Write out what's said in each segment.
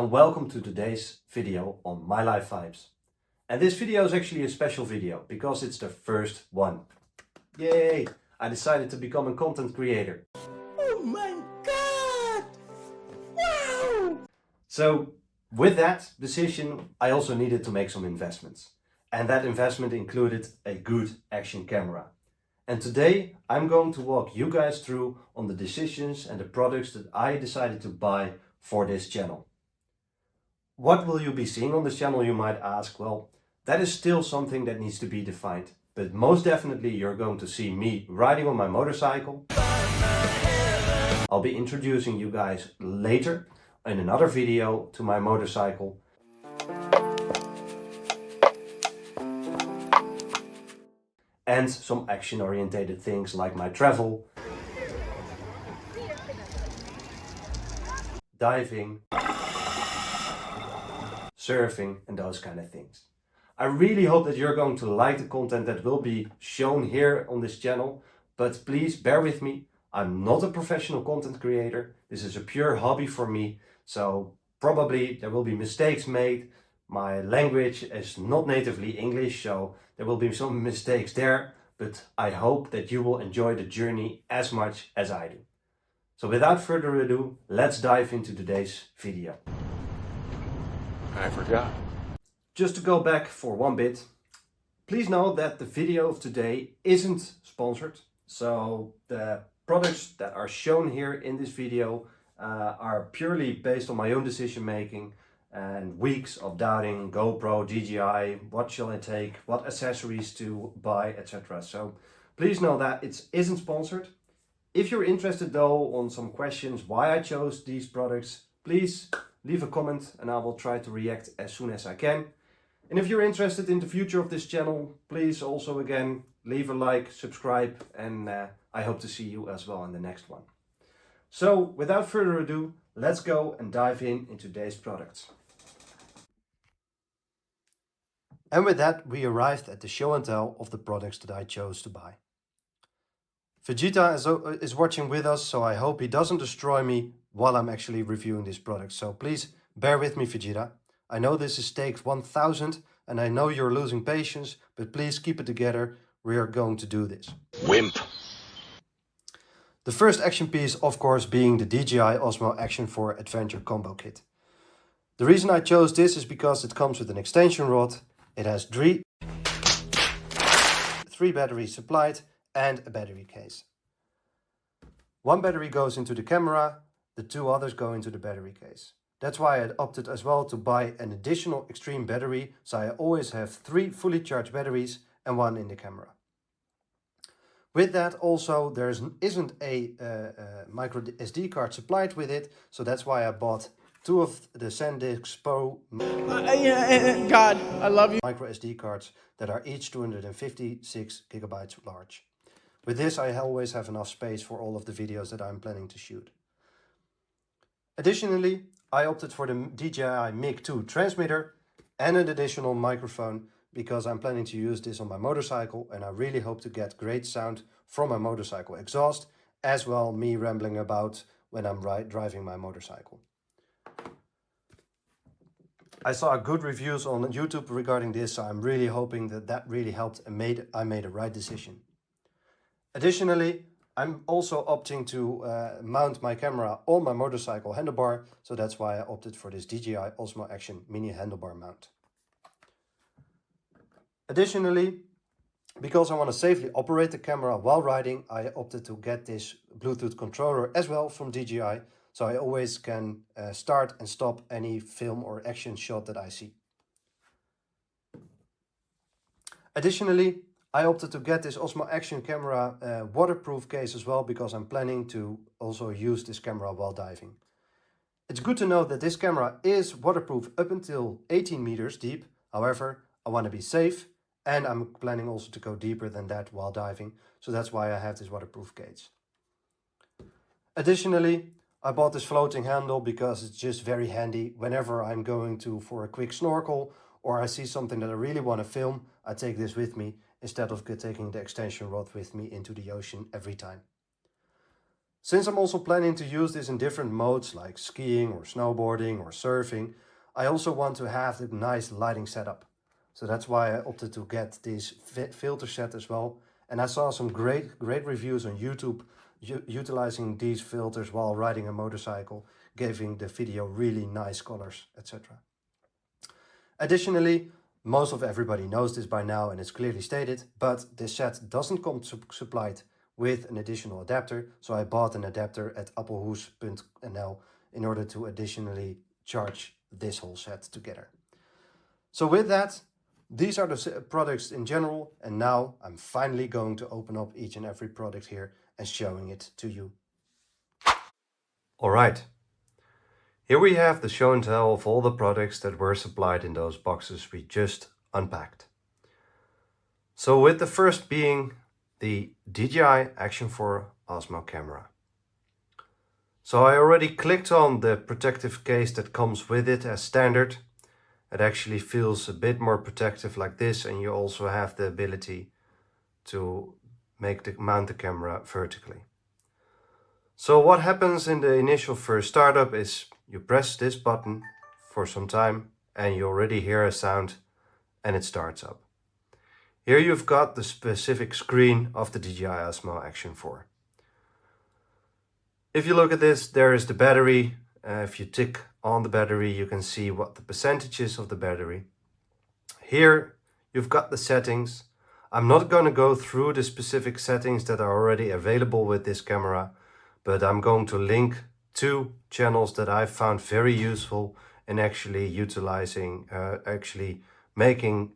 and welcome to today's video on My Life Vibes. And this video is actually a special video because it's the first one. Yay! I decided to become a content creator. Oh my god! Wow! So with that decision, I also needed to make some investments. And that investment included a good action camera. And today I'm going to walk you guys through on the decisions and the products that I decided to buy for this channel. What will you be seeing on this channel, you might ask? Well, that is still something that needs to be defined. But most definitely you're going to see me riding on my motorcycle. I'll be introducing you guys later in another video to my motorcycle. And some action-oriented things like my travel, diving, surfing and those kind of things. I really hope that you're going to like the content that will be shown here on this channel, but please bear with me. I'm not a professional content creator. This is a pure hobby for me, so probably there will be mistakes made. My language is not natively English, so there will be some mistakes there, but I hope that you will enjoy the journey as much as I do. So without further ado, let's dive into today's video. I forgot. Just to go back for one bit, please note that the video of today isn't sponsored. So the products that are shown here in this video are purely based on my own decision making and weeks of doubting GoPro, DJI, what shall I take, what accessories to buy, etc. So please know that it isn't sponsored. If you're interested though on some questions why I chose these products, please leave a comment and I will try to react as soon as I can. And if you're interested in the future of this channel, please also again leave a like, subscribe, and I hope to see you as well in the next one. So without further ado, let's go and dive into today's products. And with that, we arrived at the show and tell of the products that I chose to buy. Vegeta is watching with us, so I hope he doesn't destroy me while I'm actually reviewing this product. So please bear with me, Vegeta. I know this is take 1000 and I know you're losing patience, but please keep it together. We are going to do this. Wimp. The first action piece, of course, being the DJI Osmo Action4 Adventure Combo Kit. The reason I chose this is because it comes with an extension rod. It has three batteries supplied and a battery case. One battery goes into the camera, the two others go into the battery case. That's why I opted as well to buy an additional extreme battery, so I always have 3 fully charged batteries and 1 in the camera. With that also there isn't a micro SD card supplied with it, so that's why I bought 2 of the SanDisk Pro God, I love you. micro SD cards that are each 256 gigabytes large. With this I always have enough space for all of the videos that I'm planning to shoot. Additionally, I opted for the DJI MiG-2 transmitter and an additional microphone because I'm planning to use this on my motorcycle and I really hope to get great sound from my motorcycle exhaust, as well me rambling about when I'm driving my motorcycle. I saw good reviews on YouTube regarding this, so I'm really hoping that that really helped and I made a right decision. Additionally, I'm also opting to mount my camera on my motorcycle handlebar, so that's why I opted for this DJI Osmo Action mini handlebar mount. Additionally, because I want to safely operate the camera while riding, I opted to get this Bluetooth controller as well from DJI, so I always can start and stop any film or action shot that I see. Additionally, I opted to get this Osmo Action camera waterproof case as well because I'm planning to also use this camera while diving. It's good to know that this camera is waterproof up until 18 meters deep. However, I want to be safe and I'm planning also to go deeper than that while diving. So that's why I have this waterproof case. Additionally, I bought this floating handle because it's just very handy whenever I'm going for a quick snorkel or I see something that I really want to film. I take this with me instead of taking the extension rod with me into the ocean every time. Since I'm also planning to use this in different modes like skiing or snowboarding or surfing, I also want to have a nice lighting setup. So that's why I opted to get this filter set as well. And I saw some great reviews on YouTube utilizing these filters while riding a motorcycle, giving the video really nice colors, etc. Additionally, most of everybody knows this by now and it's clearly stated, but this set doesn't come supplied with an additional adapter, so I bought an adapter at appelhoes.nl in order to additionally charge this whole set together. So with that, these are the products in general, and now I'm finally going to open up each and every product here and showing it to you. Alright, here we have the show and tell of all the products that were supplied in those boxes we just unpacked. So with the first being the DJI Action4 Osmo camera. So I already clicked on the protective case that comes with it as standard. It actually feels a bit more protective like this, and you also have the ability to mount the camera vertically. So what happens in the initial first startup is you press this button for some time and you already hear a sound and it starts up. Here you've got the specific screen of the DJI Osmo Action4. If you look at this, there is the battery. If you tick on the battery, you can see what the percentage is of the battery. Here you've got the settings. I'm not going to go through the specific settings that are already available with this camera, but I'm going to link 2 channels that I found very useful in actually utilizing, making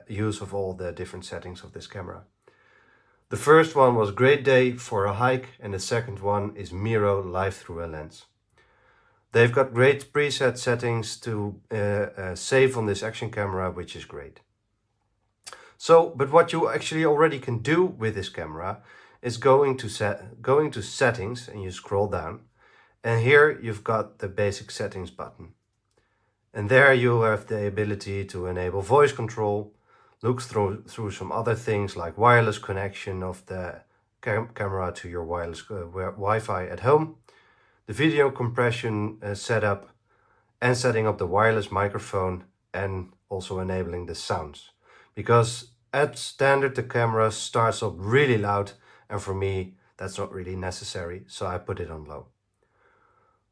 use of all the different settings of this camera. The first one was Great Day for a hike, and the second one is Miro Live Through a Lens. They've got great preset settings to save on this action camera, which is great. So, but what you actually already can do with this camera is going to settings, and you scroll down, and here you've got the basic settings button. And there you have the ability to enable voice control, look through some other things like wireless connection of the camera to your wireless Wi-Fi at home, the video compression setup, and setting up the wireless microphone, and also enabling the sounds. Because at standard the camera starts up really loud, and for me that's not really necessary, so I put it on low.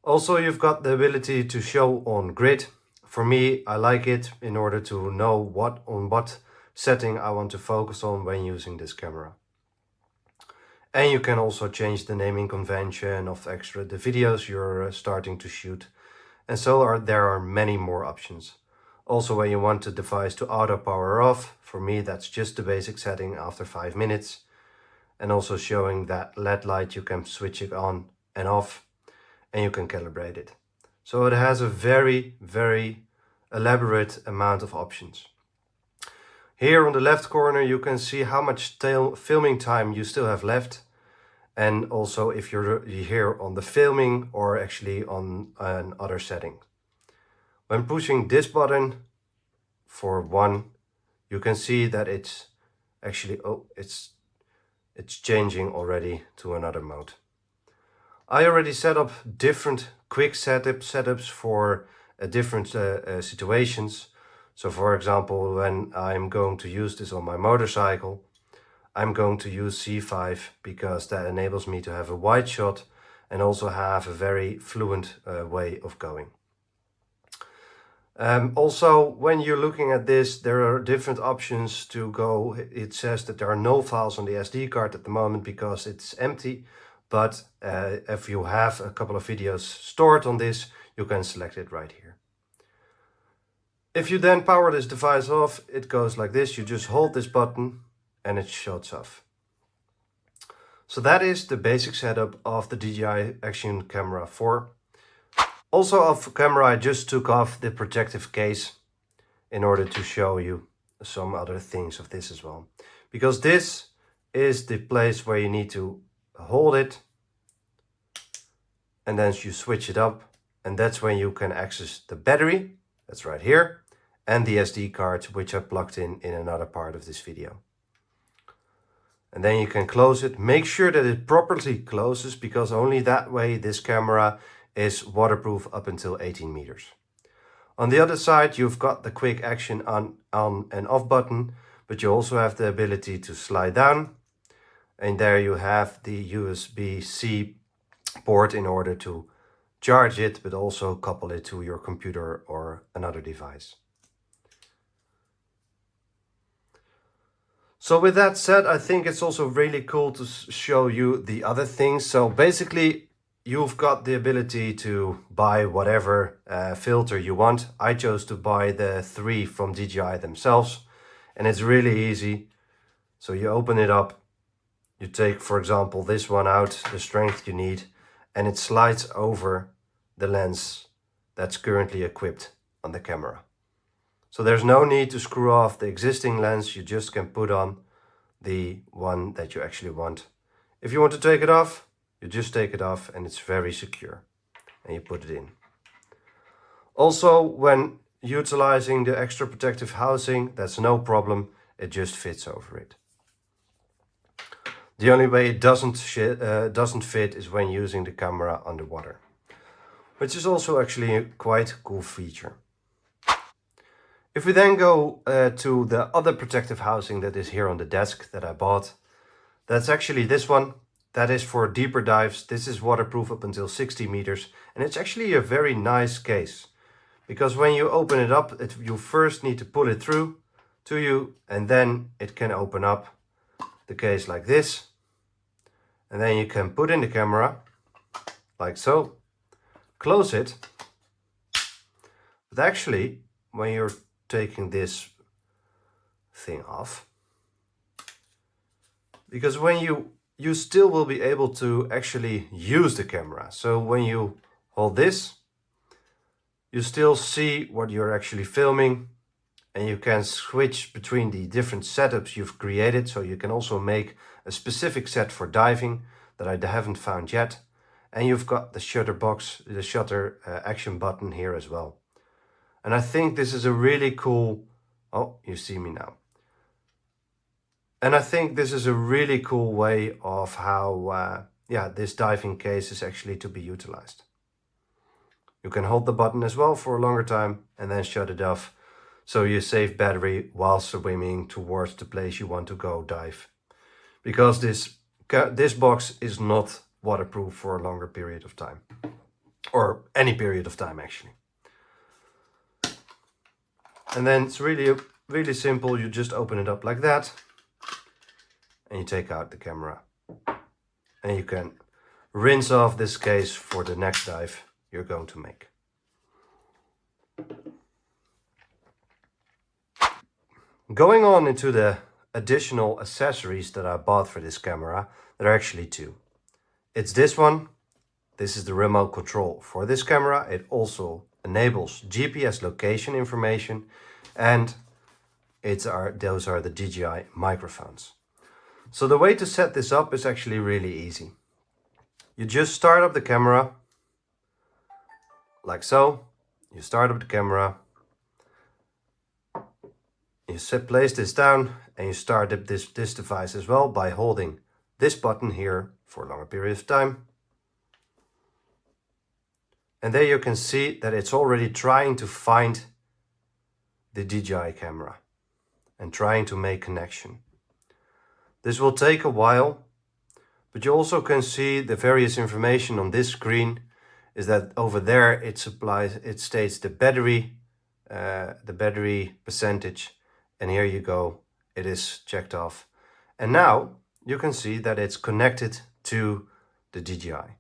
Also, you've got the ability to show on grid. For me, I like it in order to know what setting I want to focus on when using this camera. And you can also change the naming convention of the videos you're starting to shoot. And so there are many more options. Also, when you want the device to auto power off, for me that's just the basic setting after 5 minutes. And also showing that LED light, you can switch it on and off, and you can calibrate it. So it has a very elaborate amount of options. Here on the left corner you can see how much filming time you still have left, and also if you're here on the filming or actually on another setting. When pushing this button for 1, you can see that it's actually it's changing already to another mode. I already set up different quick setups for different situations. So for example, when I'm going to use this on my motorcycle, I'm going to use C5 because that enables me to have a wide shot and also have a very fluent way of going. Also, when you're looking at this, there are different options to go. It says that there are no files on the SD card at the moment because it's empty. But if you have a couple of videos stored on this, you can select it right here. If you then power this device off, it goes like this. You just hold this button and it shuts off. So that is the basic setup of the DJI Action Camera 4. Also off camera, I just took off the protective case in order to show you some other things of this as well. Because this is the place where you need to hold it and then you switch it up, and that's when you can access the battery, that's right here, and the SD card, which I plugged in another part of this video. and then you can close it. Make sure that it properly closes, because only that way this camera is waterproof up until 18 meters. On the other side, you've got the quick action on and off button, but you also have the ability to slide down, and there you have the USB-C port in order to charge it, but also couple it to your computer or another device. So with that said, I think it's also really cool to show you the other things. So basically, you've got the ability to buy whatever filter you want. I chose to buy the 3 from DJI themselves, and it's really easy. So you open it up, you take, for example, this one out, the strength you need, and it slides over the lens that's currently equipped on the camera. So there's no need to screw off the existing lens, you just can put on the one that you actually want. If you want to take it off, you just take it off, and it's very secure, and you put it in. Also, when utilizing the extra protective housing, that's no problem, it just fits over it. The only way it doesn't fit is when using the camera underwater, which is also actually a quite cool feature. If we then go to the other protective housing that is here on the desk that I bought, that's actually this one. That is for deeper dives. This is waterproof up until 60 meters, and it's actually a very nice case, because when you open it up, you first need to pull it through to you, and then it can open up the case like this, and then you can put in the camera like so, close it. But actually, when you're taking this thing off, because when you still will be able to actually use the camera. So when you hold this, you still see what you're actually filming, and you can switch between the different setups you've created. So you can also make a specific set for diving that I haven't found yet. And you've got the shutter box, the shutter action button here as well. And I think this is a really cool, oh, you see me now. And I think this is a really cool way of how, this diving case is actually to be utilized. You can hold the button as well for a longer time and then shut it off, so you save battery while swimming towards the place you want to go dive. Because this box is not waterproof for a longer period of time, or any period of time actually. And then it's really simple. You just open it up like that, and you take out the camera, and you can rinse off this case for the next dive you're going to make. Going on into the additional accessories that I bought for this camera, there are actually 2. It's this one. This is the remote control for this camera. It also enables GPS location information, and those are the DJI microphones. So the way to set this up is actually really easy. You just start up the camera like so. You start up the camera, you place this down, and you start up this device as well by holding this button here for a longer period of time. And there you can see that it's already trying to find the DJI camera and trying to make connection. This will take a while, but you also can see the various information on this screen is that over there it states the battery percentage, and here you go, it is checked off. And now you can see that it's connected to the DJI.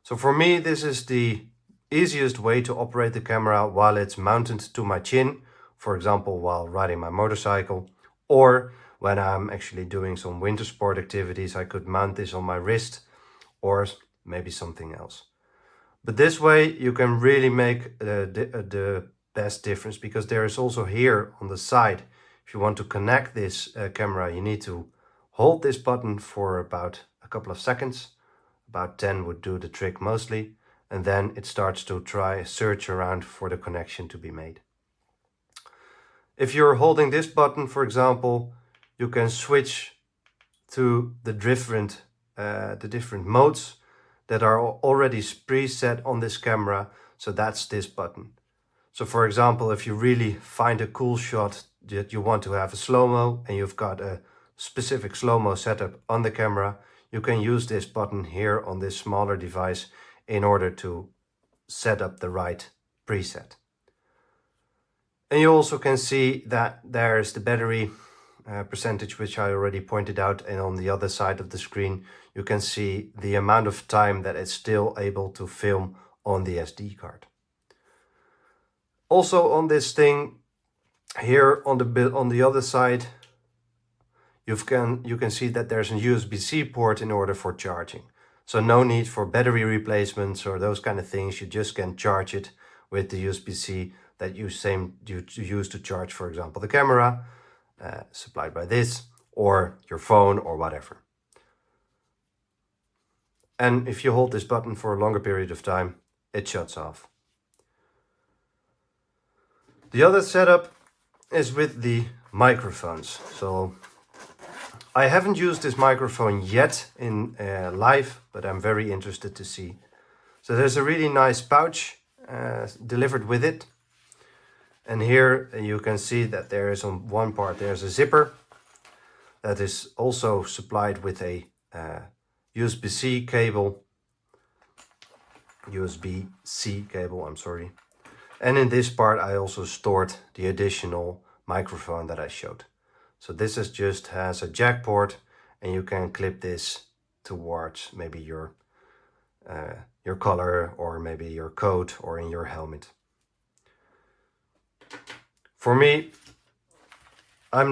So for me, this is the easiest way to operate the camera while it's mounted to my chin, for example, while riding my motorcycle, or when I'm actually doing some winter sport activities, I could mount this on my wrist or maybe something else. But this way you can really make the best difference, because there is also here on the side, if you want to connect this camera, you need to hold this button for about a couple of seconds. About 10 would do the trick mostly, and then it starts to search around for the connection to be made. If you're holding this button, for example, you can switch to the different modes that are already preset on this camera. So that's this button. So for example, if you really find a cool shot that you want to have a slow-mo and you've got a specific slow-mo setup on the camera, you can use this button here on this smaller device in order to set up the right preset. And you also can see that there's the battery percentage, which I already pointed out, and on the other side of the screen you can see the amount of time that it's still able to film on the SD card. Also on this thing here on the other side, you can see that there's a USB-C port in order for charging. So no need for battery replacements or those kind of things. You just can charge it with the USB-C that you use to charge, for example, the camera, supplied by this, or your phone or whatever. And if you hold this button for a longer period of time, it shuts off. The other setup is with the microphones. So I haven't used this microphone yet in live, but I'm very interested to see. So there's a really nice pouch delivered with it. And here you can see that there is on one part, there's a zipper that is also supplied with a USB-C cable. USB-C cable, I'm sorry. And in this part I also stored the additional microphone that I showed. So this has a jack port, and you can clip this towards maybe your collar or maybe your coat or in your helmet. For me, I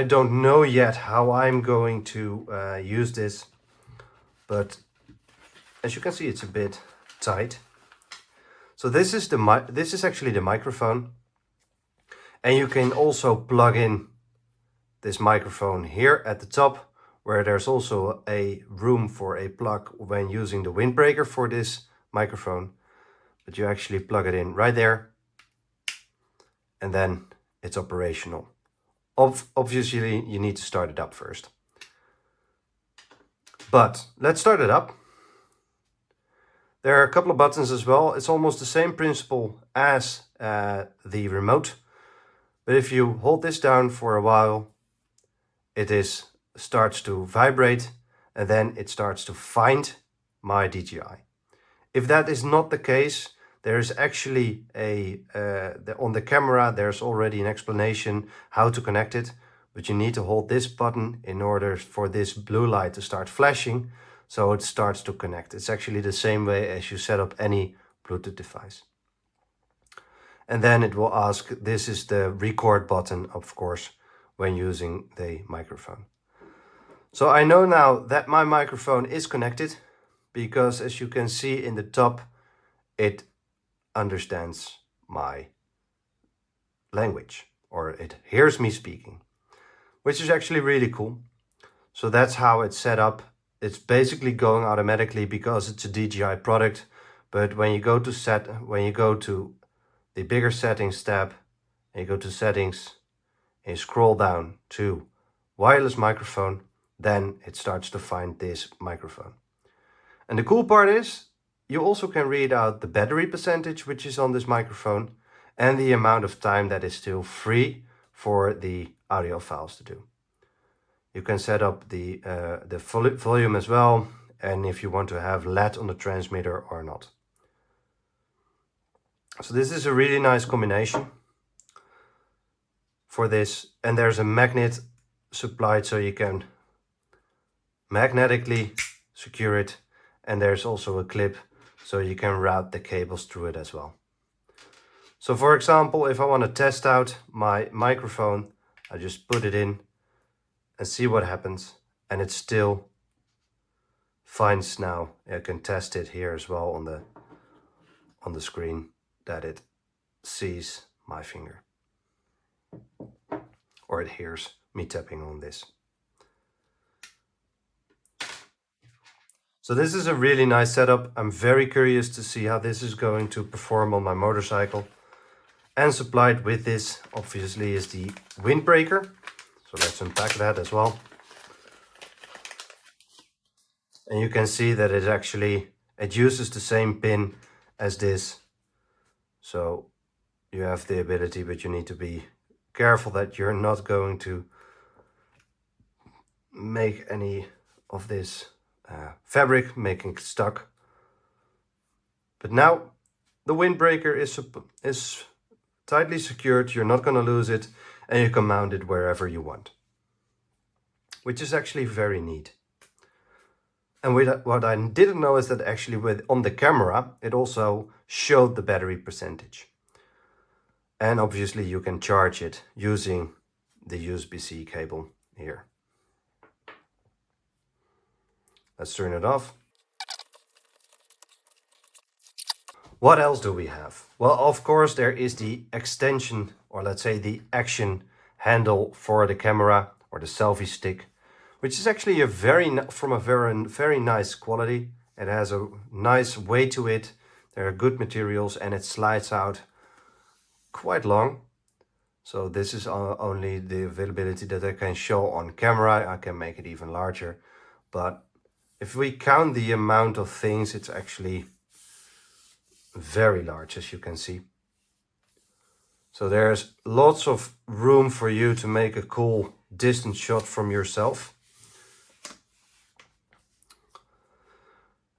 don't know yet how I'm going to use this, but as you can see, it's a bit tight. So this is actually the microphone, and you can also plug in this microphone here at the top, where there's also a room for a plug when using the windbreaker for this microphone. But you actually plug it in right there, and then it's operational. Obviously, you need to start it up first. But let's start it up. There are a couple of buttons as well. It's almost the same principle as the remote. But if you hold this down for a while, it starts to vibrate, and then it starts to find my DJI. If that is not the case, there is actually on the camera, there's already an explanation how to connect it, but you need to hold this button in order for this blue light to start flashing, so it starts to connect. It's actually the same way as you set up any Bluetooth device. And then it will ask, this is the record button, of course, when using the microphone. So I know now that my microphone is connected, because as you can see in the top, it understands my language, or it hears me speaking, which is actually really cool. So that's how it's set up. It's basically going automatically because it's a DJI product, but when you go to the bigger settings tab, and you go to settings and you scroll down to wireless microphone, then it starts to find this microphone. And the cool part is, you also can read out the battery percentage which is on this microphone, and the amount of time that is still free for the audio files to do. You can set up the volume as well, and if you want to have LED on the transmitter or not. So this is a really nice combination for this, and there's a magnet supplied so you can magnetically secure it, and there's also a clip so you can route the cables through it as well. So for example, if I want to test out my microphone, I just put it in and see what happens, and it still finds now. I can test it here as well on the screen, that it sees my finger, or it hears me tapping on this. So this is a really nice setup. I'm very curious to see how this is going to perform on my motorcycle. And supplied with this, obviously, is the windbreaker. So let's unpack that as well. And you can see that it uses the same pin as this. So you have the ability, but you need to be careful that you're not going to make any of this fabric making it stuck. But now the windbreaker is tightly secured. You're not going to lose it, and you can mount it wherever you want, which is actually very neat. And what I didn't know is that actually on the camera, it also showed the battery percentage. And obviously you can charge it using the USB-C cable here. Let's turn it off. What else do we have? Well, of course, there is the extension, or let's say the action handle for the camera, or the selfie stick, which is actually from a very nice quality. It has a nice weight to it. There are good materials, and it slides out quite long. So this is only the availability that I can show on camera. I can make it even larger, but if we count the amount of things, it's actually very large, as you can see. So there's lots of room for you to make a cool distance shot from yourself.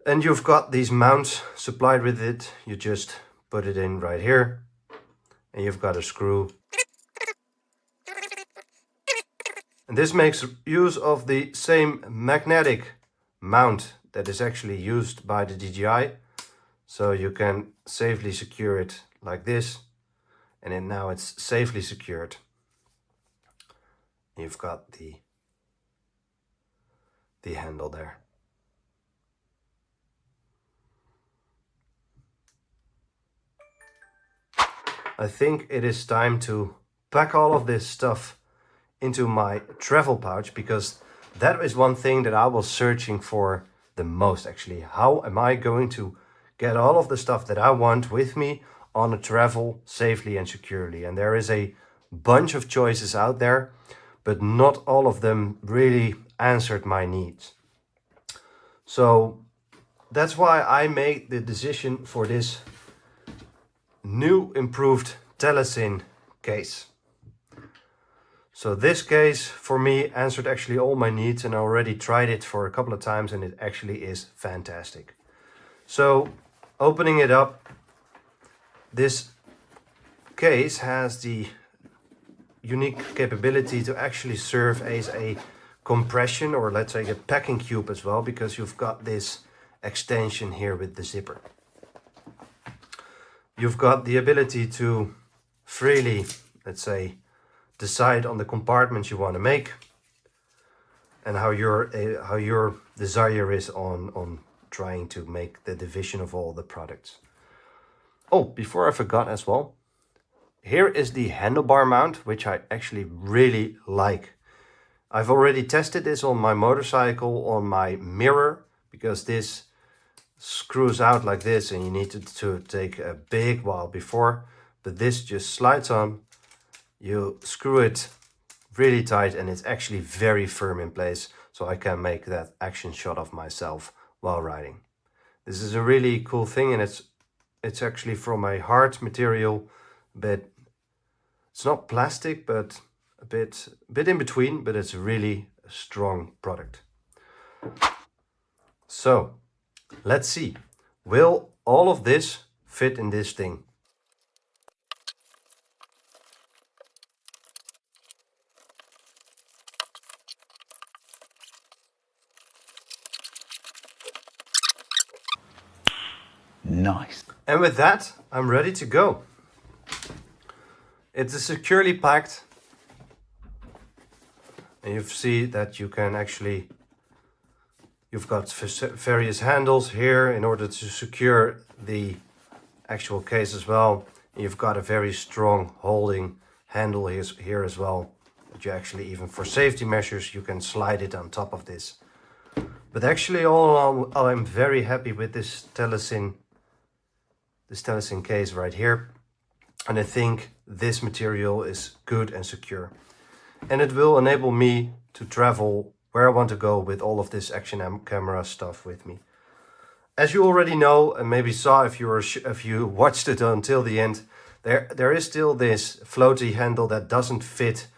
And you've got these mounts supplied with it. You just put it in right here, and you've got a screw. And this makes use of the same magnetic mount that is actually used by the DJI. So you can safely secure it like this, and then now it's safely secured. You've got the handle there. I think it is time to pack all of this stuff into my travel pouch, because that is one thing that I was searching for the most actually. How am I going to get all of the stuff that I want with me on a travel safely and securely? And there is a bunch of choices out there, but not all of them really answered my needs. So that's why I made the decision for this new improved Telesin case. So this case for me answered actually all my needs, and I already tried it for a couple of times, and it actually is fantastic. So opening it up, this case has the unique capability to actually serve as a compression, or let's say a packing cube as well, because you've got this extension here with the zipper. You've got the ability to freely, let's say, decide on the compartments you want to make, and how your desire is on trying to make the division of all the products. Oh, before I forgot as well, here is the handlebar mount, which I actually really like. I've already tested this on my motorcycle, on my mirror, because this screws out like this and you need to take a big while before, but this just slides on. You screw it really tight and it's actually very firm in place, so I can make that action shot of myself while riding. This is a really cool thing, and it's actually from a hard material, but it's not plastic, but a bit in between, but it's really a strong product. So let's see, will all of this fit in this thing? Nice. And with that, I'm ready to go. It is securely packed. And you see that you can actually, you've got various handles here in order to secure the actual case as well. And you've got a very strong holding handle here as well. That you actually, even for safety measures, you can slide it on top of this. But actually, all in all, I'm very happy with this Telesin case right here. And I think this material is good and secure. and it will enable me to travel where I want to go with all of this action camera stuff with me. As you already know, and maybe saw if you watched it until the end, there is still this floaty handle that doesn't fit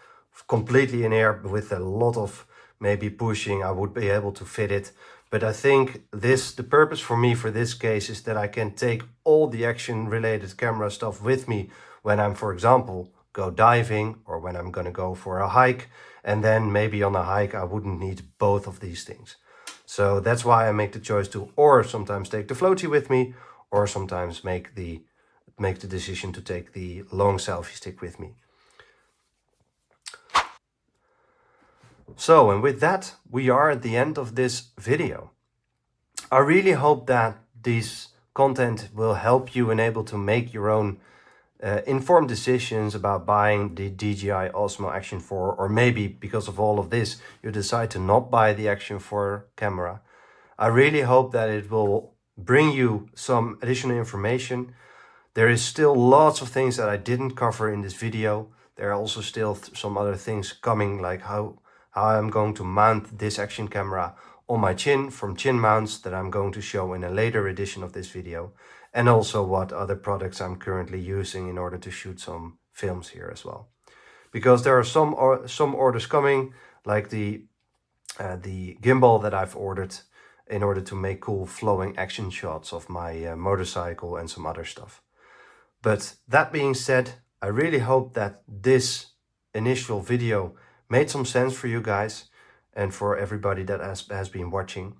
completely in air. With a lot of maybe pushing, I would be able to fit it. But I think the purpose for me for this case is that I can take all the action related camera stuff with me when I'm, for example, go diving or when I'm gonna go for a hike. And then maybe on a hike, I wouldn't need both of these things. So that's why I make the choice to or sometimes take the floaty with me, or sometimes make the decision to take the long selfie stick with me. So, and with that, we are at the end of this video. I really hope that this content will help you and able to make your own informed decisions about buying the DJI Osmo Action4, or maybe because of all of this you decide to not buy the Action4 camera. I really hope that it will bring you some additional information. There is still lots of things that I didn't cover in this video. There are also still some other things coming, like how I'm going to mount this action camera on my chin from chin mounts that I'm going to show in a later edition of this video. And also what other products I'm currently using in order to shoot some films here as well. Because there are some orders coming, like the gimbal that I've ordered in order to make cool flowing action shots of my motorcycle and some other stuff. But that being said, I really hope that this initial video made some sense for you guys and for everybody that has been watching.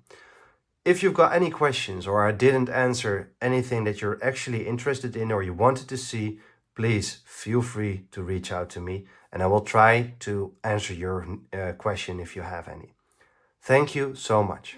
If you've got any questions or I didn't answer anything that you're actually interested in or you wanted to see, please feel free to reach out to me and I will try to answer your question if you have any. Thank you so much.